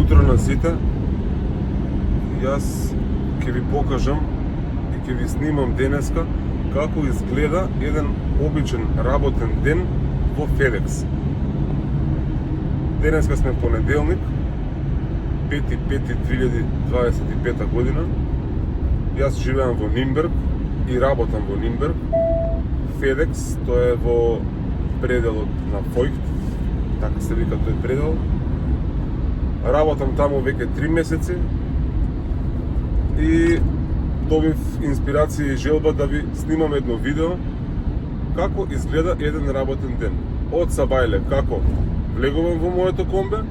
утро на сите. Јас ќе ви покажам и ќе ви снимам денеска како изгледа еден обичен работен ден во FedEx. Денеска сме понеделник, 5.5.2025 година. Јас живеам во Нинберг и работам во Нинберг. FedEx, тоа е во пределот на Фойхт, така се вика тој предел. Работам таму веќе 3 месеци и добив инспирација и желба да ви снимам едно видео како изгледа еден работен ден. Од сабајле како влегувам во моето комбе,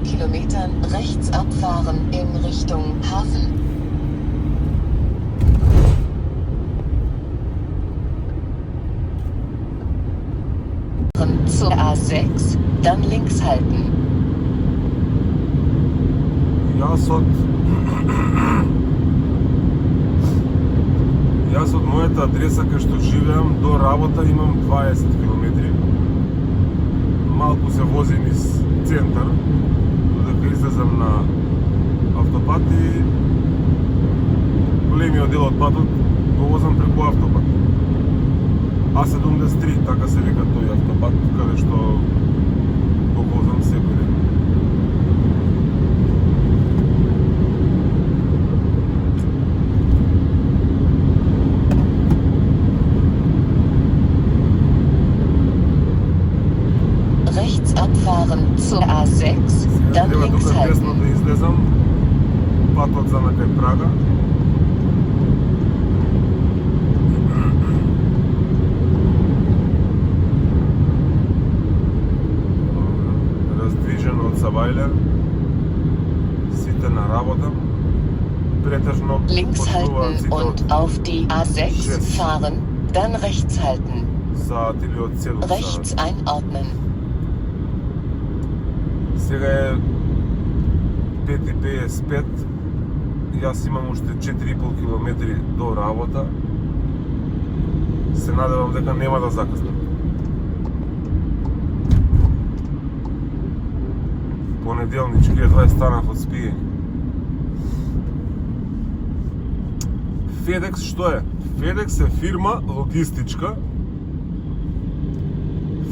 Kilometern rechts abfahren in Richtung Hafen. Zur A6, dann links halten. Јас од мојата адреса кај што живеам до работа имам 20 километри. Малку се возим низ центар, додека излезам на автопат и големиот дел од патот го возам преку автопат. А73, така се вика тој автопат, каде што го возам секој ден. Rechts abfahren zur A6, dann links halten. Десно да излезам, патот за на кај Прага. Раздвижен од Сабајле, сите на работа. Претежно Links halten und auf die A6 fahren, dann rechts halten. Саат или од 7 саат. Rechts einordnen. Сега е 5.55. Јас имам уште 4,5 километри до работа. Се надевам дека нема да закаснам. Понеделнички едва станав од спиење. FedEx што е? FedEx е фирма логистичка.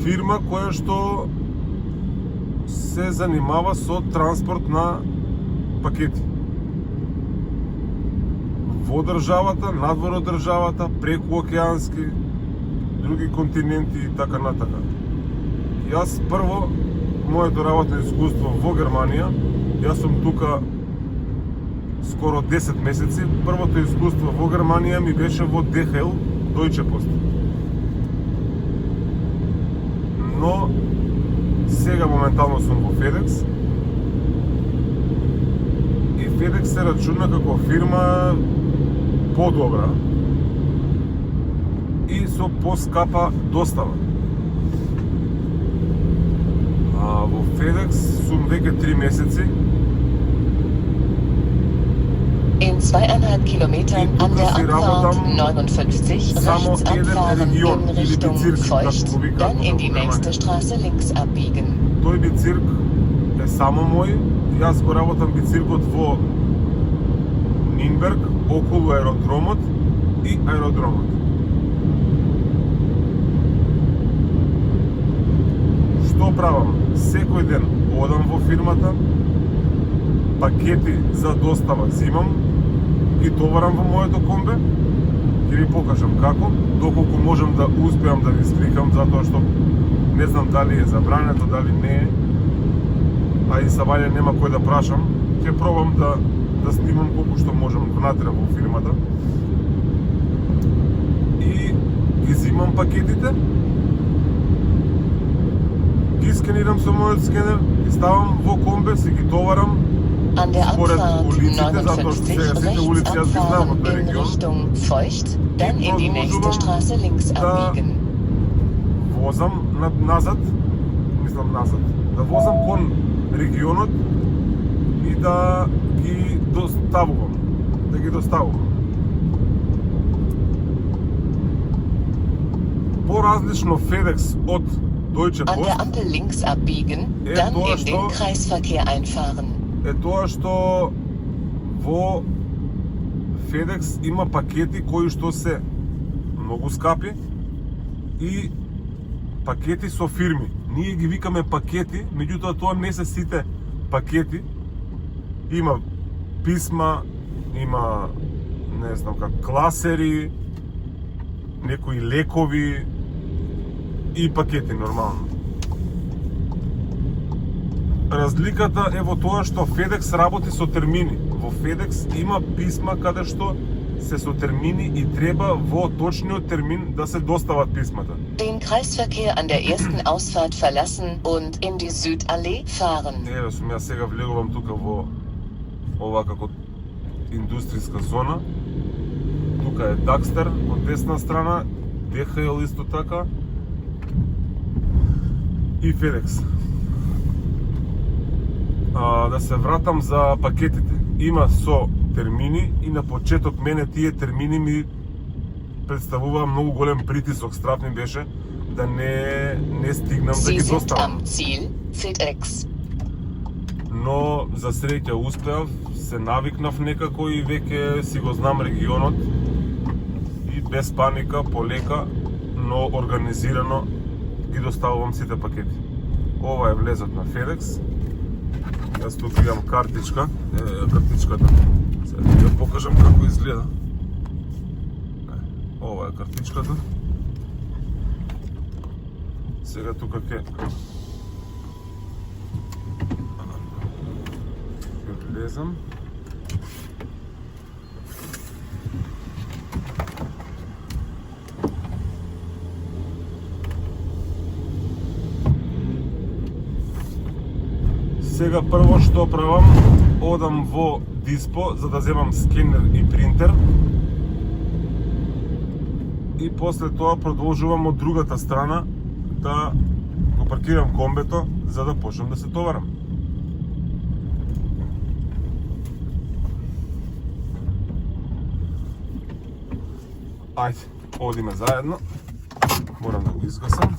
Фирма која што се занимава со транспорт на пакети. Во државата, надвор од државата, преку океански, други континенти и така натака. Јас прво, моето работно искуство во Германија, јас сум тука скоро 10 месеци. Првото искуство во Германија ми беше во DHL, Deutsche Post. Но сега моментално сум во FedEx и FedEx се рачуна како фирма подобра и со поскапа достава. Во FedEx сум веќе 3 месеци. In 2,5 Kilometern an der Abfahrt 59 rechts abfahren in Richtung Feucht, dann in die nächste Straße links abbiegen. Тој бицирк е само мој. Јас го работам бициркот во Нинберг, околу аеродромот и аеродромот. Што правам? Секој ден одам во фирмата, пакети за достава зимам, ги товарам во моето комбе, ќе ви покажам како, доколку можам да успеам да ви сликам, затоа што не знам дали е забрането, дали не е, а и сабајле нема кој да прашам, ќе пробам да снимам колку што можам внатре во фирмата. И ги зимам пакетите, ги скенирам со мојот скенер, ги ставам во комбе, се ги товарам An der според Abfahrt улиците, затоа што 59 сега сите улици rechts јас ги знам од abfahren тој in регион. Richtung Feucht, dann in die nächste Straße links abbiegen. Возам назад, да возам кон регионот и да ги доставувам. Поразлично FedEx од Deutsche An der Post Ampel links abbiegen, dann in den Kreisverkehr einfahren. е тоа што во FedEx има пакети кои што се многу скапи и пакети со фирми. Ние ги викаме пакети, меѓутоа тоа не се сите пакети. Има писма, има не знам как класери, некои лекови и пакети нормално. Разликата е во тоа што FedEx работи со термини. Во FedEx има писма каде што се со термини и треба во точниот термин да се достават писмата. Den Kreisverkehr an der ersten Ausfahrt verlassen und in die Südallee fahren. Еве сум јас сега влегувам тука во ова како индустријска зона. Тука е Дакстер од десна страна, DHL исто така и FedEx. Да се вратам за пакетите. Има со термини и на почеток мене тие термини ми представува многу голем притисок, страв ми беше да не стигнам да ги доставам. Но за среќа успеав, се навикнав некако и веќе си го знам регионот и без паника, полека, но организирано ги доставувам сите пакети. Ова е влезот на FedEx. Јас тука имам картичка, картичката. Сега ќе ја покажам како изгледа. Ова е картичката. Сега тука ќе влезам. Сега прво што правам, одам во Диспо за да земам скенер и принтер. И после тоа продолжувам од другата страна да го паркирам комбето за да почнам да се товарам. Ајде, одиме заедно. Морам да го изгасам.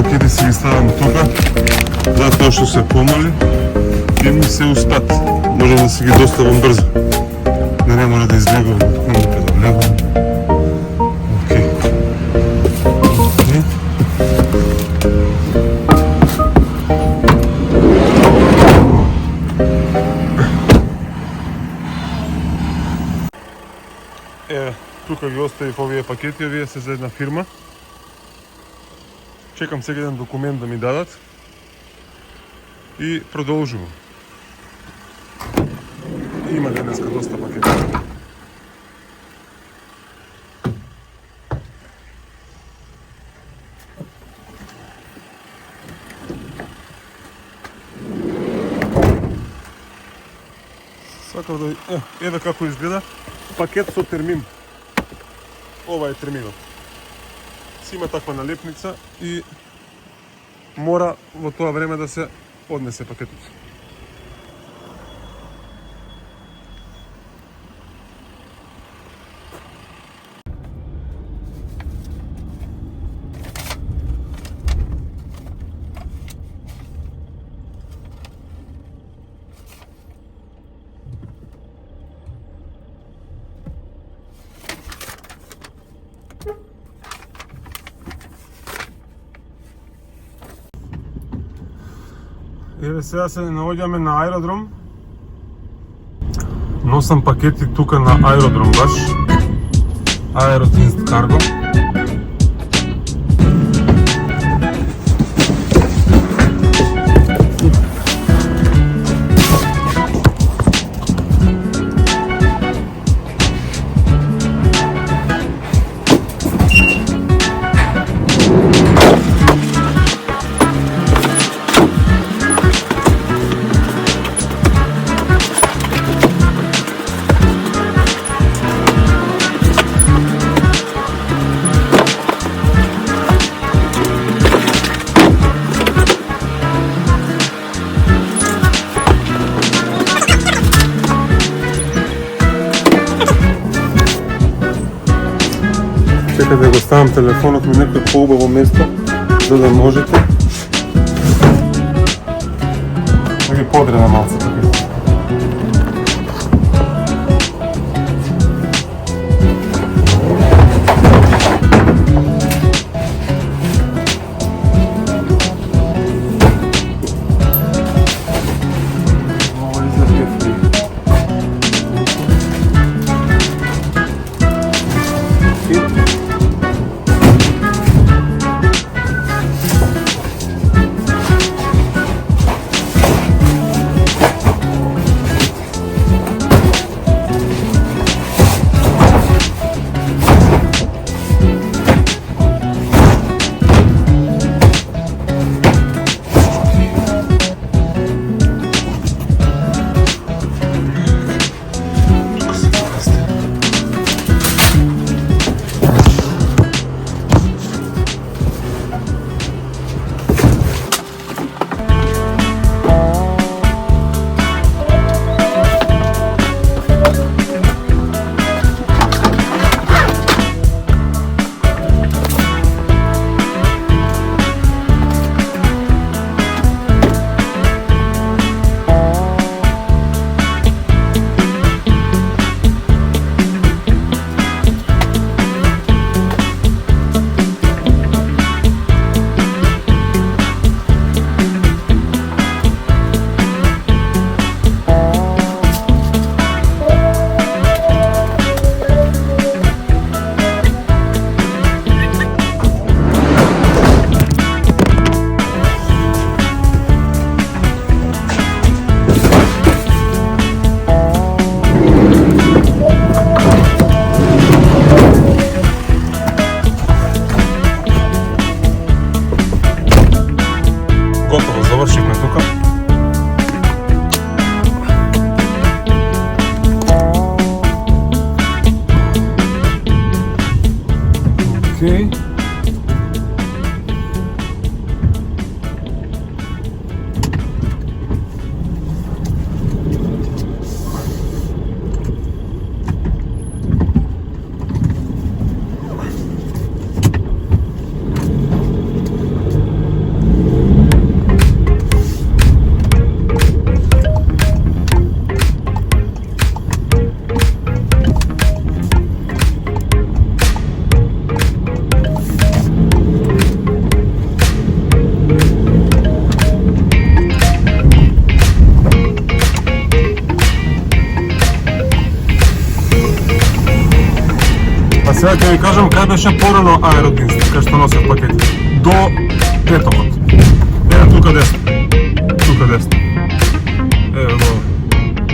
пакети си ги ставам тука, затоа што се помали и ми се успат. Можам да си ги доставам брзо. Да не мора да излегувам од кумите да влегувам. Окей. Еве, тука ги оставив овие пакети, овие се за една фирма. Чекам сега еден документ да ми дадат и продолжувам. Има денеска доста пакети. Сакав да... Еве како изгледа пакет со термин. Ова е терминот. Си има таква налепница и мора во тоа време да се однесе пакетот. Еве сега се наоѓаме на аеродром. Носам пакети тука на аеродром баш. Аеротинст карго. Чекате да го ставам телефонот на некој поубаво место, за да можете да ги подреда малце пакети. Сега ќе ви кажам кај беше порано Аеродинст, кај што носев пакети. До петокот. Еве тука десно. Тука десно. Еве го.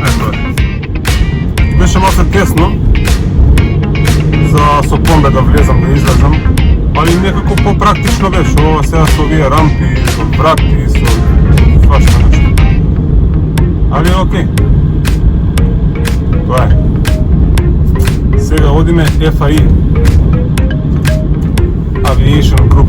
Ето е. Беше малку тесно за со пломбе да влезам, да излезам, али некако попрактично беше. Ова сега со овие рампи, со врати, со свашта нешто. Али окей. Тоа е. Сега одиме FAI Aviation Group.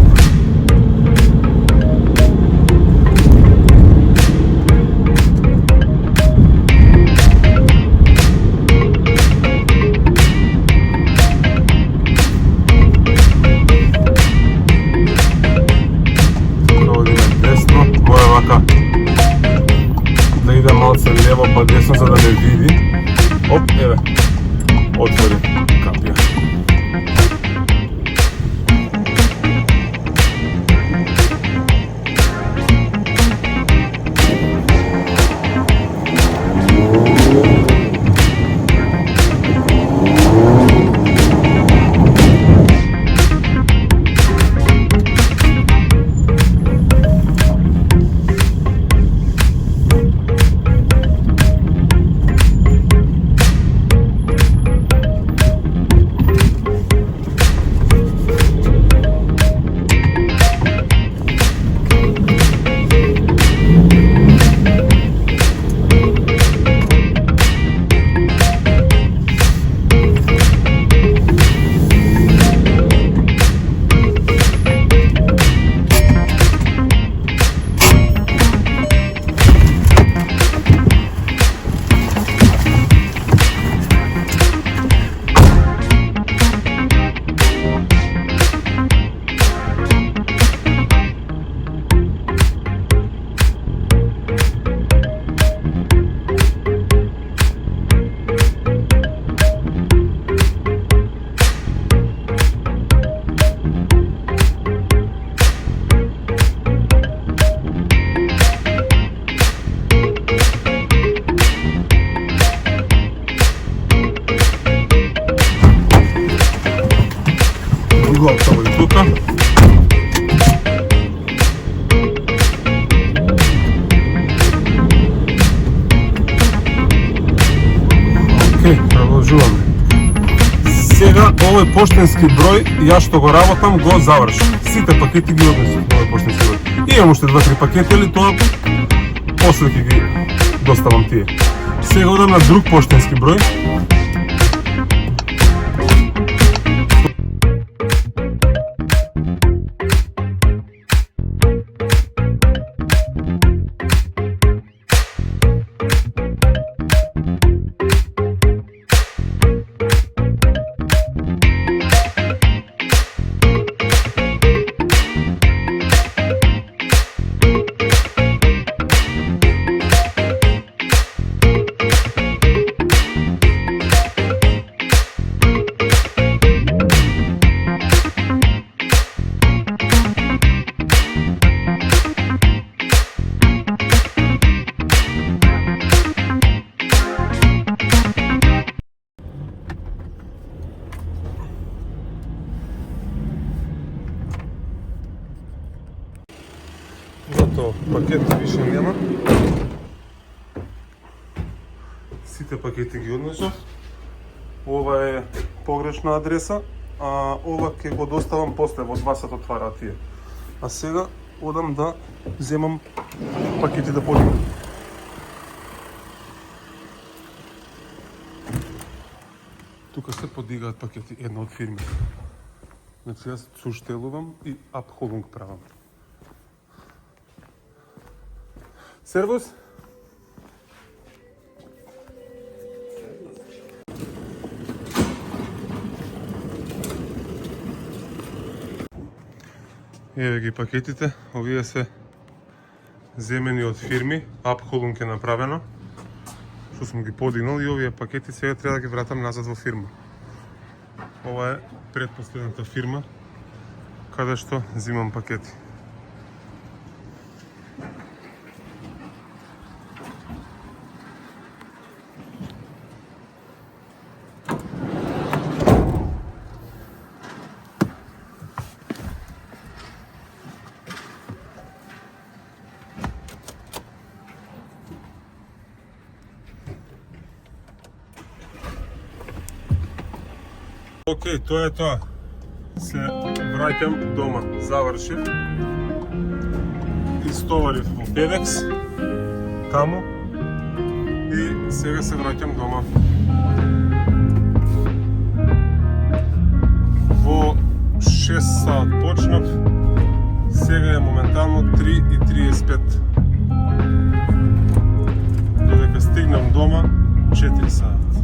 Одиме десно, мора вака да иде малце лево па десно за да ме види. Оп, еве. Отвори капија. Готово и тука. Окей, продолжуваме. Сега овој поштенски број, јас што го работам, го завршив. Сите пакети ги однесов на овој поштенски број. Имам уште 2-3 пакети, али тоа после ќе ги доставам тие. Сега одам на друг поштенски број. Зато пакети више нема. Сите пакети ги однесов. Ова е погрешна адреса, а ова ќе го доставам после, во 2 сат отвараат тие. А сега одам да земам пакети да подигам. Тука се подигаат пакети, една од фирми. Значи јас суштелувам и апхолунг правам. Сервус? Еве ги пакетите, овие се земени од фирми, апхолунг е направено, што сум ги подигнал и овие пакети сега треба да ги вратам назад во фирма. Ова е предпоследната фирма каде што земам пакети. Океј, тоа е тоа. Се враќам дома. Завршив. Истоварив во Бедекс. Таму. И сега се враќам дома. Во 6 саат почнав. Сега е моментално 3:35. Додека стигнам дома 4 саат.